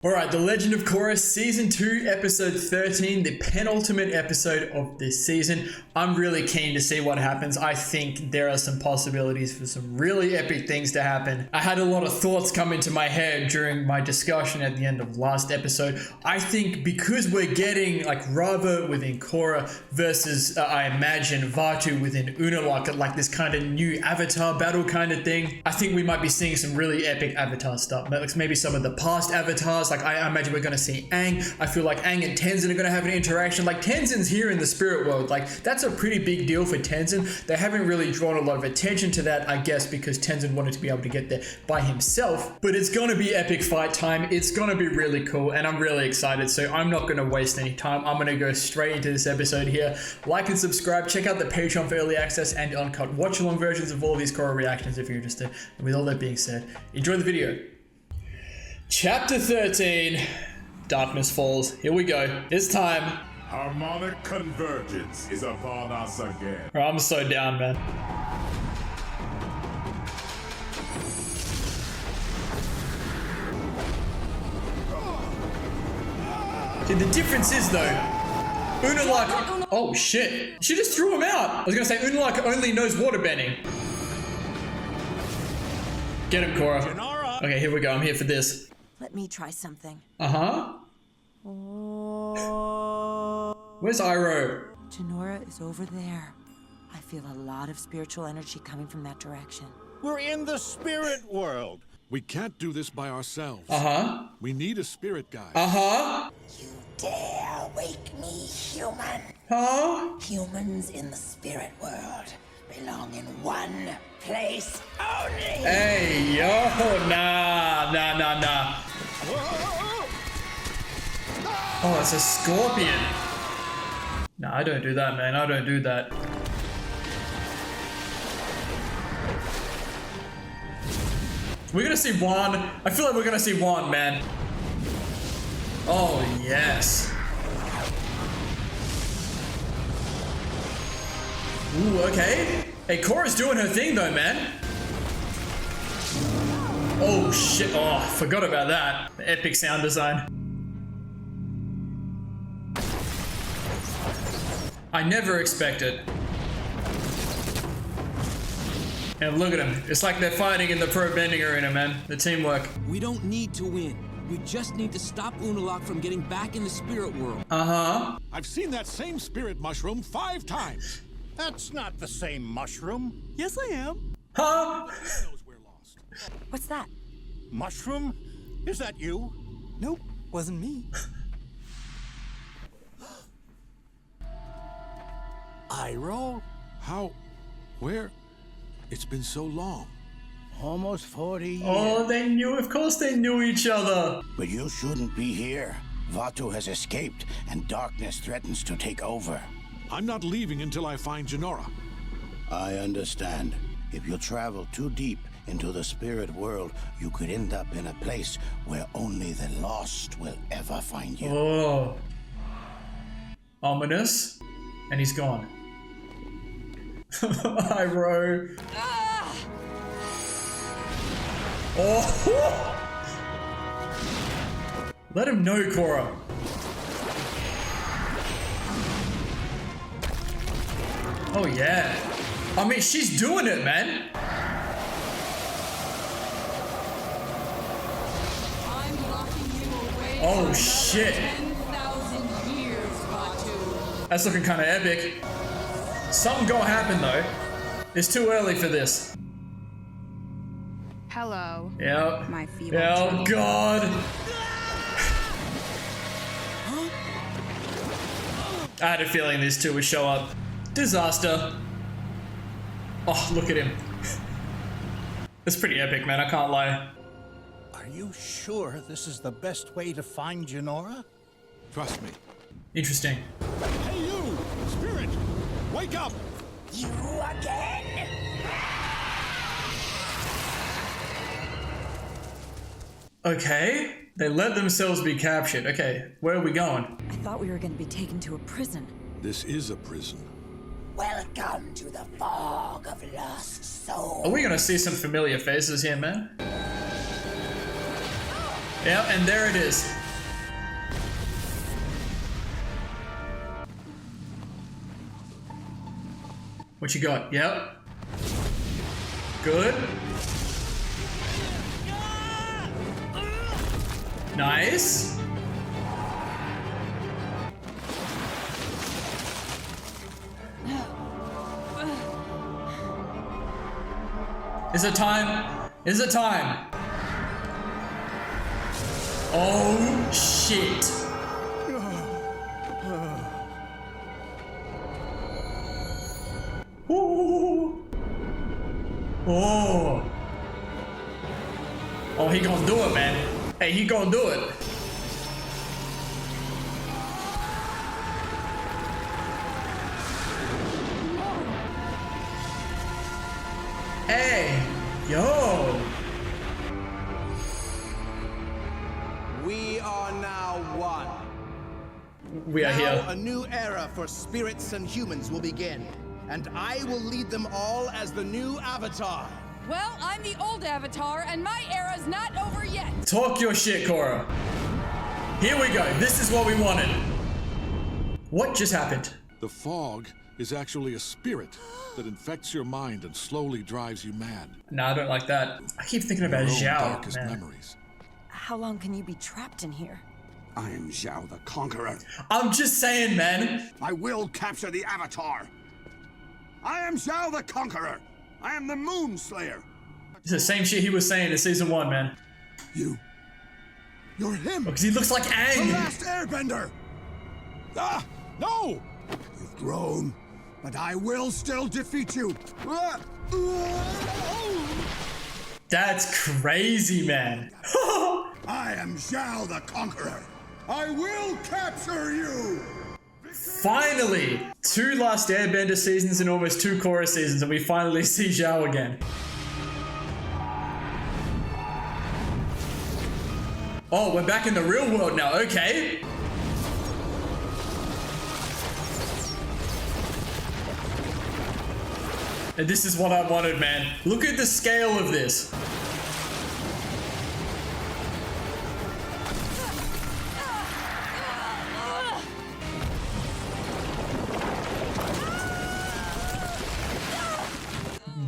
Alright, The Legend of Korra Season 2, Episode 13, the penultimate episode of this season. I'm really keen to see what happens. I think there are some possibilities for some really epic things to happen. I had a lot of thoughts come into my head during my discussion at the end of last episode. I think because we're getting like Rava within Korra versus, I imagine, Vaatu within UNALAQ, like this kind of new avatar battle kind of thing, I think we might be seeing some really epic avatar stuff. Maybe some of the past avatars. Like I imagine we're going to see Aang. I feel like Aang and Tenzin are going to have an interaction. Like Tenzin's here in the spirit world. Like that's a pretty big deal for Tenzin. They haven't really drawn a lot of attention to that, I guess, because Tenzin wanted to be able to get there by himself. But it's going to be epic fight time. It's going to be really cool, and I'm really excited. So I'm not going to waste any time. I'm going to go straight into this episode here. Like and subscribe. Check out the Patreon for early access and uncut watch-along versions of all of these Korra reactions if you're interested. And with all that being said, enjoy the video. Chapter 13, Darkness Falls. Here we go. It's time. Harmonic convergence is upon us again. Oh, I'm so down, man. Dude, the difference is though, UNALAQ. Oh shit! She just threw him out. I was gonna say UNALAQ only knows waterbending. Get him, Korra. Okay, here we go. I'm here for this. Let me try something. Uh-huh. Where's Iroh? Jinora is over there. I feel a lot of spiritual energy coming from that direction. We're in the spirit world. We can't do this by ourselves. Uh-huh. We need a spirit guide. Uh-huh. You dare wake me, human? Huh? Humans in the spirit world belong in one place only. Hey, yo, nah. Oh, it's a scorpion. Nah, I don't do that, man. I don't do that. We're gonna see Wan. I feel like we're gonna see Wan, man. Oh, yes. Ooh, okay. Hey, Korra's doing her thing though, man. Oh shit, oh, I forgot about that. The epic sound design. I never expected. And look at them. It's like they're fighting in the pro bending arena, man. The teamwork. We don't need to win. We just need to stop UNALAQ from getting back in the spirit world. Uh-huh. I've seen that same spirit mushroom 5 times. That's not the same mushroom. Yes, I am. Huh? Knows we're lost. What's that? Mushroom? Is that you? Nope, wasn't me. Iroh? How? Where? It's been so long. Almost 40 years. Oh, they knew. Of course they knew each other. But you shouldn't be here. Vaatu has escaped, and darkness threatens to take over. I'm not leaving until I find Jinora. I understand. If you travel too deep into the spirit world, you could end up in a place where only the lost will ever find you. Oh. Ominous. And he's gone. Iroh. Ah! Oh. Let him know, Korra. Oh yeah. I mean, she's doing it, man. I'm locking you away. Oh shit. 10,000 years, Vaatu. That's looking kind of epic. Something gonna happen though. It's too early for this. Hello. Yep. My feeble Oh child. god. I had a feeling these two would show up. Disaster. Oh, look at him. It's pretty epic, man. I can't lie. Are you sure this is the best way to find Jinora? Trust me. Interesting. Hey you! Spirit! Wake up! You again? Okay. They let themselves be captured. Okay, where are we going? I thought we were going to be taken to a prison. This is a prison. Welcome to the fog of lost souls. Are we gonna see some familiar faces here, man? Yep, and there it is. What you got? Yep. Good. Nice. Is it time? Is it time? Oh shit. Ooh. Oh. Oh, he gonna do it, man. Hey, he gonna do it. Hey, yo. We are now one. We are now here. A new era for spirits and humans will begin, and I will lead them all as the new Avatar. Well, I'm the old Avatar, and my era's not over yet. Talk your shit, Korra. Here we go. This is what we wanted. What just happened? The fog is actually a spirit that infects your mind and slowly drives you mad. Nah, I don't like that. I keep thinking about Your own Zhao, darkest man. memories. How long can you be trapped in here? I am Zhao the Conqueror. I'm just saying, man. I will capture the Avatar. I am Zhao the Conqueror. I am the Moon Slayer. It's the same shit he was saying in season 1, man. You're him. Because he looks like The Aang. last Airbender. Ah, no! You've grown, but I will still defeat you. That's crazy, man. I am Zhao the Conqueror. I will capture you. Finally! 2 Last Airbender seasons and almost 2 Korra seasons, and we finally see Zhao again. Oh, we're back in the real world now, okay. And this is what I wanted, man. Look at the scale of this.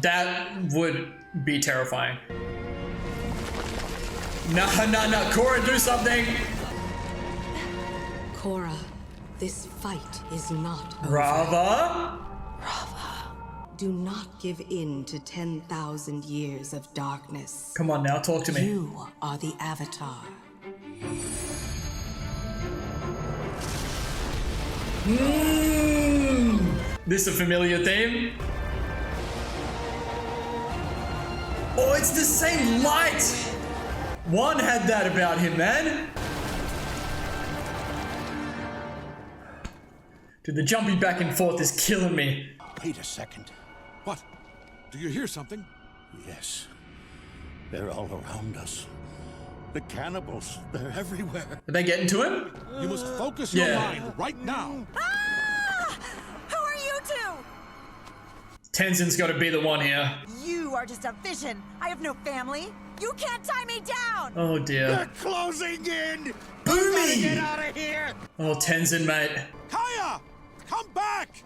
That would be terrifying. No, Korra, do something! Korra, this fight is not over. Rava? Do not give in to 10,000 years of darkness. Come on now, talk to me. You are the Avatar. This a familiar theme? Oh, it's the same light! One had that about him, man. Dude, the jumping back and forth is killing me. Wait a second. What? Do you hear something? Yes. They're all around us. The cannibals, they're everywhere. Are they getting to him? You must focus your Yeah. mind right now. Ah! Who are you two? Tenzin's got to be the one here. You are just a vision. I have no family. You can't tie me down. Oh dear. They're closing in. Boomy! Get out of here. Oh, Tenzin, mate. Kaya! Come back!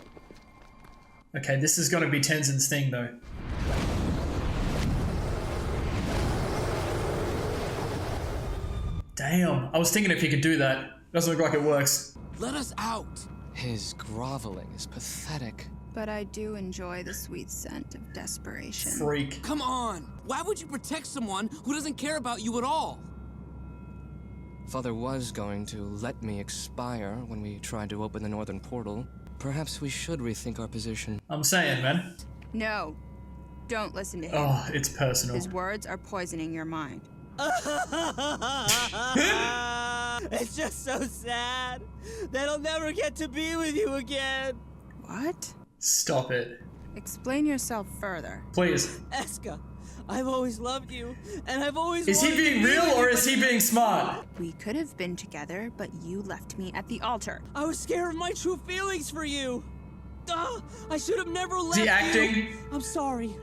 Okay, this is gonna be Tenzin's thing, though. Damn, I was thinking if he could do that. Doesn't look like it works. Let us out! His groveling is pathetic. But I do enjoy the sweet scent of desperation. Freak. Come on! Why would you protect someone who doesn't care about you at all? Father was going to let me expire when we tried to open the northern portal. Perhaps we should rethink our position. I'm saying, man. No, don't listen to him. Oh, it's personal. His words are poisoning your mind. It's just so sad that I'll never get to be with you again. What? Stop it. Explain yourself further. Please. Eska, I've always loved you, and I've always Is he wanted to being be real with you, or is but he being smart? We could have been together, but you left me at the altar. I was scared of my true feelings for you. I should have never left Is he you. acting? I'm sorry.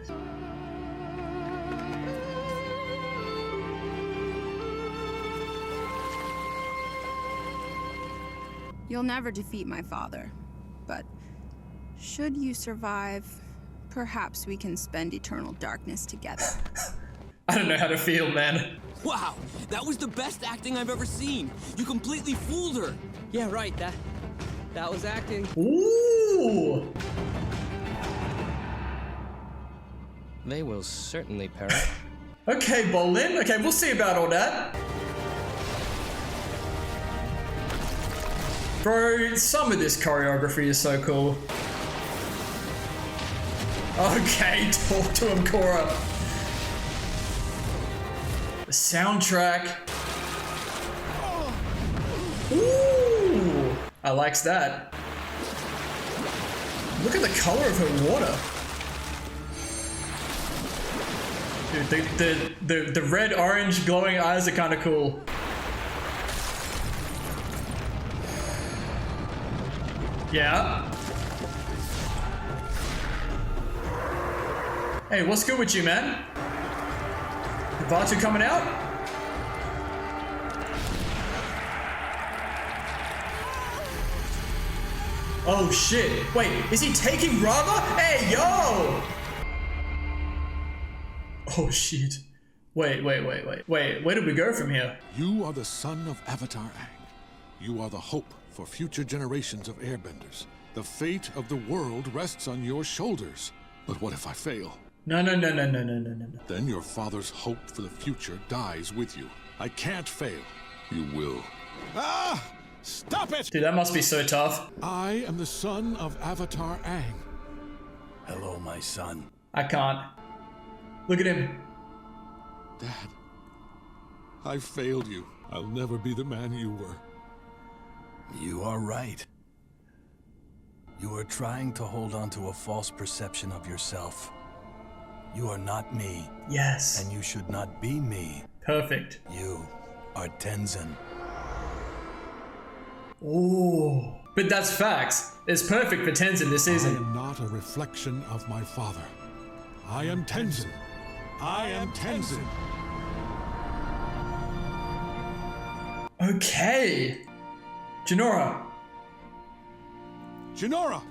You'll never defeat my father, but should you survive, perhaps we can spend eternal darkness together. I don't know how to feel, man. Wow, that was the best acting I've ever seen. You completely fooled her. Yeah, right. That was acting. Ooh. They will certainly perish. Okay, Bolin. Okay, we'll see about all that. Bro, some of this choreography is so cool. Okay, talk to him, Korra. The soundtrack. Ooh, I likes that. Look at the color of her water. Dude, the red, orange, glowing eyes are kind of cool. Yeah. Hey, what's good with you, man? The Batu coming out? Oh shit. Wait, is he taking Rava? Hey, yo! Oh shit. Wait, where did we go from here? You are the son of Avatar Aang. You are the hope for future generations of airbenders. The fate of the world rests on your shoulders. But what if I fail? No. Then your father's hope for the future dies with you. I can't fail. You will. Ah! Stop it! Dude, that must be so tough. I am the son of Avatar Aang. Hello, my son. I can't. Look at him. Dad, I failed you. I'll never be the man you were. You are right. You are trying to hold on to a false perception of yourself. You are not me. Yes. And you should not be me. Perfect. You are Tenzin. Oh, but that's facts. It's perfect for Tenzin this season. I am not a reflection of my father. I am Tenzin. I am Tenzin. Okay. Jinora. Jinora!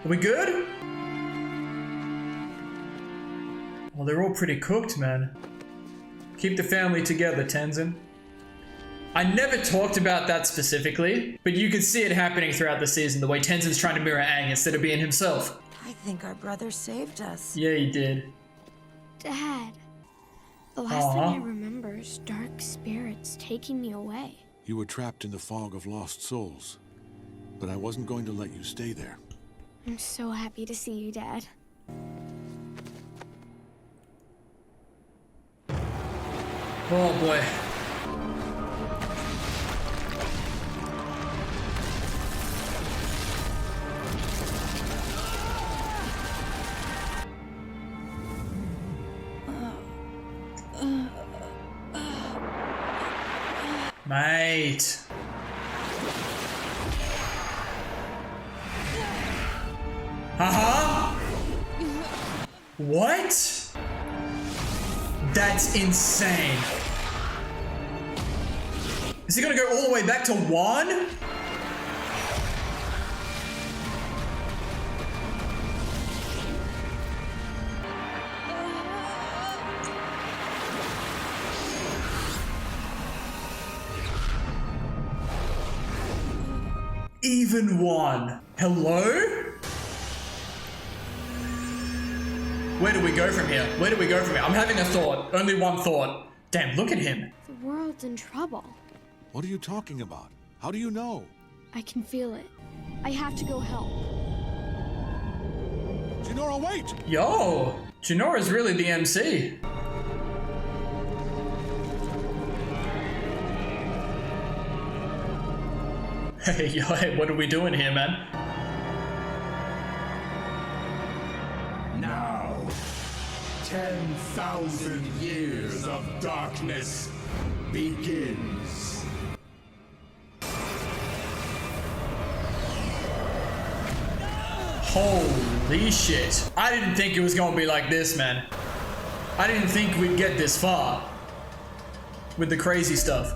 Are we good? Well, they're all pretty cooked, man. Keep the family together, Tenzin. I never talked about that specifically, but you can see it happening throughout the season, the way Tenzin's trying to mirror Aang instead of being himself. I think our brother saved us. Yeah, he did. Dad, the last thing I remember is dark spirits taking me away. You were trapped in the fog of lost souls, but I wasn't going to let you stay there. I'm so happy to see you, Dad. Oh boy. Mate. What? That's insane. Is he gonna go all the way back to 1? Even 1. Hello? Where do we go from here? Where do we go from here? I'm having a thought. Only one thought. Damn, look at him. The world's in trouble. What are you talking about? How do you know? I can feel it. I have to go help. Jinora, wait! Yo! Jinora's really the MC. Hey, yo, hey, what are we doing here, man? Now, 10,000 years of darkness begins. Holy shit. I didn't think it was gonna be like this, man. I didn't think we'd get this far with the crazy stuff.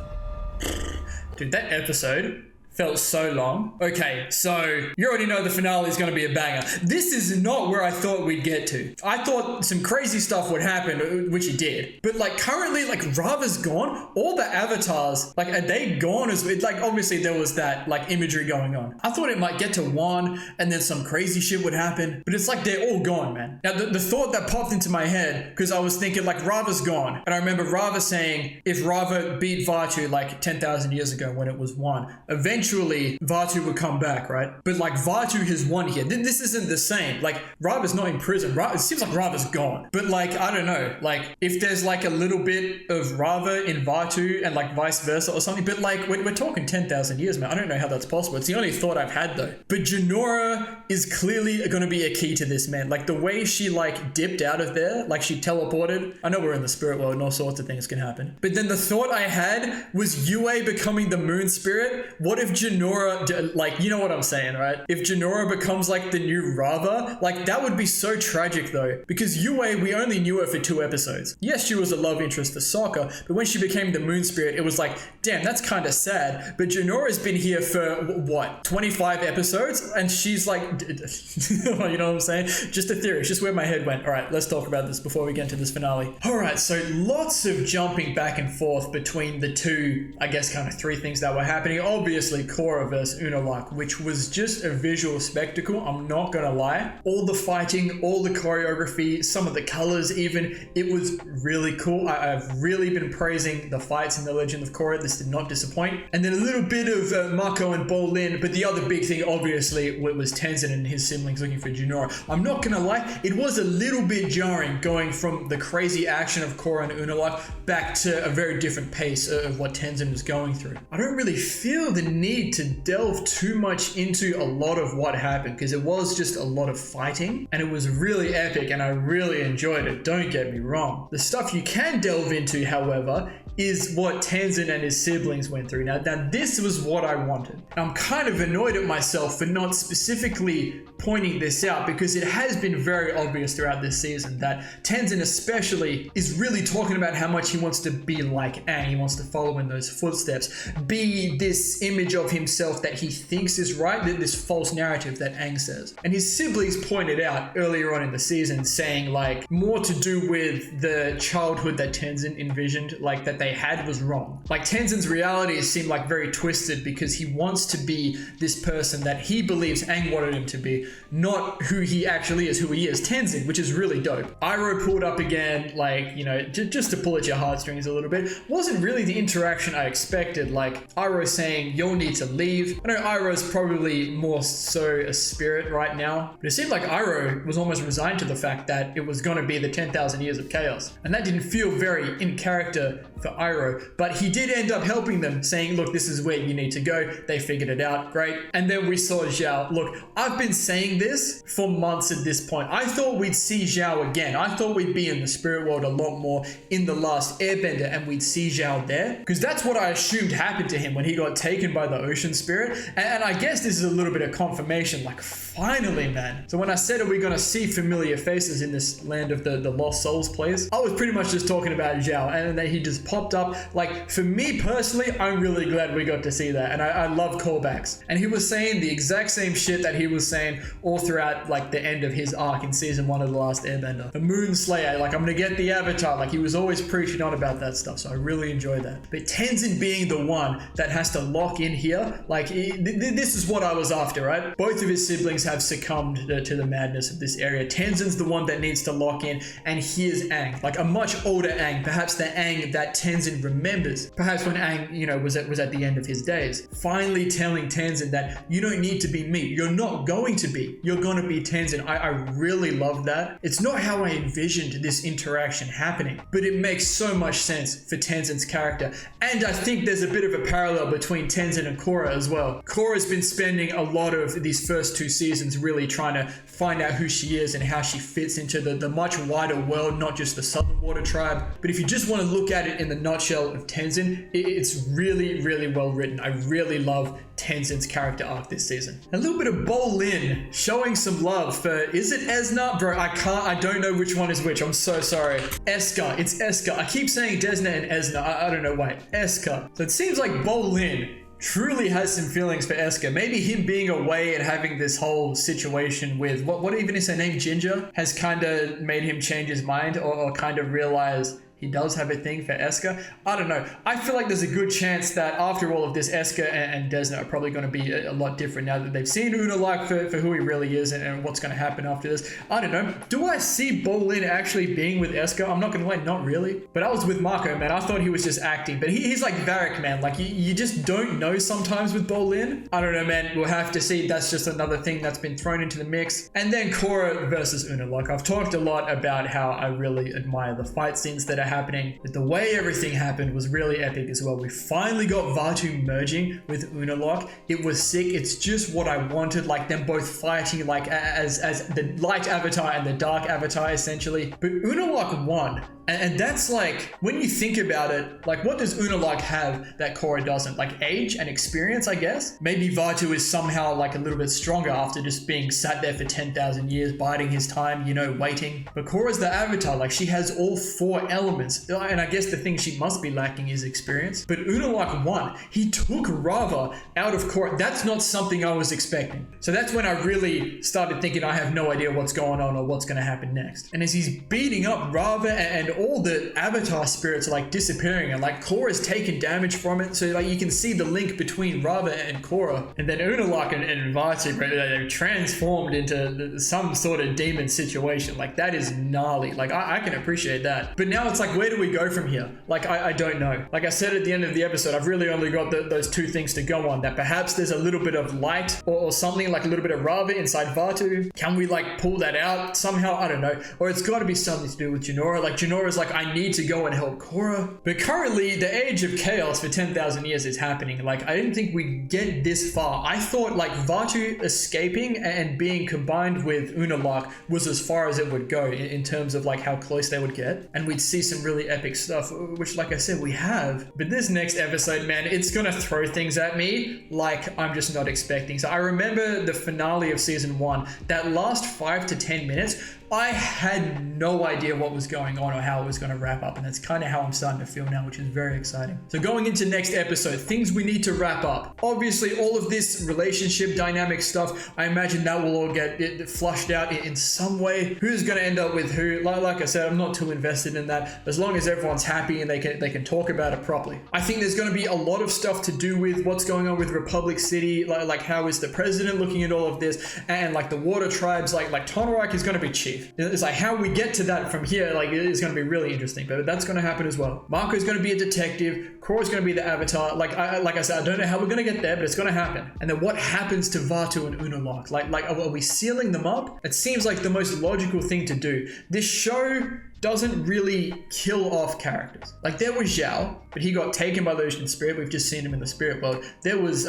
Dude, that episode felt so long. Okay, so you already know the finale is going to be a banger. This is not where I thought we'd get to. I thought some crazy stuff would happen, which it did. But like currently, like Rava's gone. All the avatars, like are they gone? Like obviously there was that like imagery going on. I thought it might get to one and then some crazy shit would happen. But it's like they're all gone, man. Now the thought that popped into my head, because I was thinking like Rava's gone. And I remember Rava saying if Rava beat Vatu like 10,000 years ago when it was one, eventually Vatu would come back, right? But like Vatu has won here. This isn't the same. Like Rava's not in prison. It seems like Rava's gone. But like, I don't know. Like if there's like a little bit of Rava in Vatu and like vice versa or something. But like we're talking 10,000 years, man. I don't know how that's possible. It's the only thought I've had though. But Jinora is clearly going to be a key to this, man. Like the way she like dipped out of there, like she teleported. I know we're in the spirit world and all sorts of things can happen. But then the thought I had was Yue becoming the moon spirit. What if Jinora, like, you know what I'm saying, right? If Jinora becomes like the new Rava, like that would be so tragic though. Because Yue, we only knew her for 2 episodes. Yes, she was a love interest for Sokka, but when she became the moon spirit, it was like, damn, that's kind of sad. But Jinora's been here for what, 25 episodes? And she's like, you know what I'm saying? Just a theory, it's just where my head went. All right, let's talk about this before we get into this finale. All right, so lots of jumping back and forth between the two, I guess kind of 3 things that were happening. Obviously, Korra versus UNALAQ, which was just a visual spectacle, I'm not gonna lie. All the fighting, all the choreography, some of the colors even, it was really cool. I've really been praising the fights in The Legend of Korra. This did not disappoint. And then a little bit of Mako and Bolin, but the other big thing obviously was Tenzin and his siblings looking for Jinora. I'm not gonna lie, it was a little bit jarring going from the crazy action of Korra and UNALAQ back to a very different pace of what Tenzin was going through. I don't really feel the need to delve too much into a lot of what happened because it was just a lot of fighting and it was really epic and I really enjoyed it, don't get me wrong. The stuff you can delve into, however, is what Tenzin and his siblings went through. Now this was what I wanted. I'm kind of annoyed at myself for not specifically pointing this out because it has been very obvious throughout this season that Tenzin especially is really talking about how much he wants to be like Aang. He wants to follow in those footsteps, be this image of himself that he thinks is right, this false narrative that Aang says. And his siblings pointed out earlier on in the season saying like more to do with the childhood that Tenzin envisioned, like that they had was wrong. Like Tenzin's reality seemed like very twisted because he wants to be this person that he believes Aang wanted him to be, not who he actually is, who he is, Tenzin, which is really dope. Iroh pulled up again, like, you know, just to pull at your heartstrings a little bit. Wasn't really the interaction I expected, like Iroh saying, you'll need to leave. I know Iroh's probably more so a spirit right now, but it seemed like Iroh was almost resigned to the fact that it was going to be the 10,000 years of chaos. And that didn't feel very in character for Iroh, but he did end up helping them, saying, look, this is where you need to go. They figured it out, great. And then we saw Zhao. Look, I've been saying this for months at this point. I thought we'd see Zhao again. I thought we'd be in the spirit world a lot more in The Last Airbender and we'd see Zhao there, because that's what I assumed happened to him when he got taken by the ocean spirit. And I guess this is a little bit of confirmation, like finally, man. So when I said, are we going to see familiar faces in this land of the Lost Souls place, I was pretty much just talking about Zhao, and then he just popped up. Like, for me personally, I'm really glad we got to see that, and I love callbacks. And he was saying the exact same shit that he was saying all throughout, like, the end of his arc in season 1 of The Last Airbender. The Moon Slayer, like, I'm gonna get the Avatar, like, he was always preaching on about that stuff, so I really enjoy that. But Tenzin being the one that has to lock in here, like, this is what I was after, right? Both of his siblings have succumbed to the madness of this area. Tenzin's the one that needs to lock in, and here's Aang, like a much older Aang, perhaps the Aang that Tenzin remembers, perhaps when Aang, you know, was at the end of his days, finally telling Tenzin that you don't need to be me, you're not going to be, you're gonna be Tenzin. I really love that. It's not how I envisioned this interaction happening, but it makes so much sense for Tenzin's character, and I think there's a bit of a parallel between Tenzin and Korra as well. Korra's been spending a lot of these first 2 seasons really trying to find out who she is and how she fits into the much wider world, not just the Southern Water Tribe. But if you just want to look at it in the nutshell of Tenzin, it's really, really well written. I really love Tenzin's character arc this season. A little bit of Bolin showing some love for, is it Esna? Bro, I don't know which one is which. I'm so sorry. Eska, it's Eska. I keep saying Desna and Esna. I don't know why. Eska. So it seems like Bolin truly has some feelings for Eska. Maybe him being away and having this whole situation with, what even is her name, Ginger, has kind of made him change his mind or kind of realize he does have a thing for Eska. I don't know. I feel like there's a good chance that after all of this, Eska and Desna are probably going to be a lot different now that they've seen UNALAQ for who he really is and what's going to happen after this. I don't know. Do I see Bolin actually being with Eska? I'm not going to lie, not really. But I was with Marco, man. I thought he was just acting. But he's like Varric, man. Like, you just don't know sometimes with Bolin. I don't know, man. We'll have to see. That's just another thing that's been thrown into the mix. And then Korra versus UNALAQ. I've talked a lot about how I really admire the fight scenes that are happening, but the way everything happened was really epic as well. We finally got Vaatu merging with UNALAQ. It was sick. It's just what I wanted, like them both fighting like as the light avatar and the dark avatar essentially. But UNALAQ won. And that's like, when you think about it, like what does UNALAQ have that Korra doesn't? Like age and experience, I guess? Maybe Vaatu is somehow like a little bit stronger after just being sat there for 10,000 years, biding his time, you know, waiting. But Korra's the avatar, like she has all 4 elements. And I guess the thing she must be lacking is experience. But UNALAQ won. He took Rava out of Korra. That's not something I was expecting. So that's when I really started thinking I have no idea what's going on or what's going to happen next. And as he's beating up Rava and all the avatar spirits are like disappearing and like Korra's taken damage from it, so like you can see the link between Rava and Korra. And then UNALAQ and Vaatu, they're transformed into some sort of demon situation. Like that is gnarly. Like I can appreciate that. But now it's like, where do we go from here? Like I don't know. Like I said at the end of the episode, I've really only got those 2 things to go on. That perhaps there's a little bit of light or something, like a little bit of Rava inside Vaatu. Can we like pull that out somehow? I don't know. Or it's got to be something to do with Jinora. Like Jinora's like, I need to go and help Korra. But currently, the age of chaos for 10,000 years is happening. Like, I didn't think we'd get this far. I thought, like, Vaatu escaping and being combined with UNALAQ was as far as it would go in terms of, like, how close they would get. And we'd see some really epic stuff, which, like I said, we have. But this next episode, man, it's gonna throw things at me like I'm just not expecting. So I remember the finale of season 1, that last 5 to 10 minutes, I had no idea what was going on or how it was going to wrap up, and that's kind of how I'm starting to feel now, which is very exciting. So going into next episode, things we need to wrap up. Obviously, all of this relationship dynamic stuff, I imagine that will all get flushed out in some way. Who's going to end up with who? Like I said, I'm not too invested in that. As long as everyone's happy and they can talk about it properly. I think there's going to be a lot of stuff to do with what's going on with Republic City, like how is the president looking at all of this, and like the water tribes, like Tonorok is going to be chief. It's like how we get to that from here, like it is going to be really interesting, but that's going to happen as well. Marco's going to be a detective. Korra's going to be the avatar. Like I said, I don't know how we're going to get there, but it's going to happen. And then what happens to Vaatu and UNALAQ? Like are we sealing them up? It seems like the most logical thing to do. This show doesn't really kill off characters. Like there was Zhao, but he got taken by the ocean spirit. We've just seen him in the spirit world. There was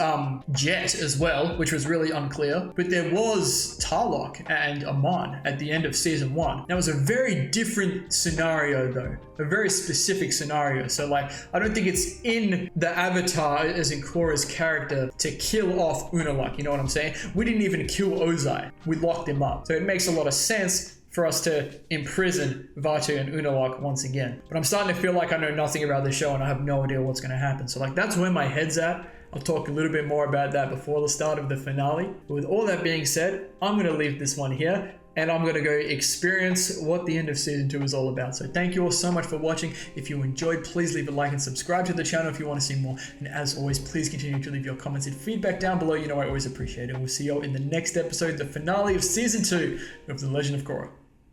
Jet as well, which was really unclear. But there was Tarlok and Amon at the end of season 1. That was a very different scenario though. A very specific scenario. So like, I don't think it's in the avatar, as in Korra's character, to kill off UNALAQ. You know what I'm saying? We didn't even kill Ozai. We locked him up. So it makes a lot of sense for us to imprison Vaatu and UNALAQ once again. But I'm starting to feel like I know nothing about the show and I have no idea what's going to happen. So like that's where my head's at. I'll talk a little bit more about that before the start of the finale. But with all that being said, I'm going to leave this one here and I'm going to go experience what the end of season 2 is all about. So thank you all so much for watching. If you enjoyed, please leave a like and subscribe to the channel if you want to see more. And as always, please continue to leave your comments and feedback down below. You know I always appreciate it. We'll see you all in the next episode, the finale of season 2 of The Legend of Korra.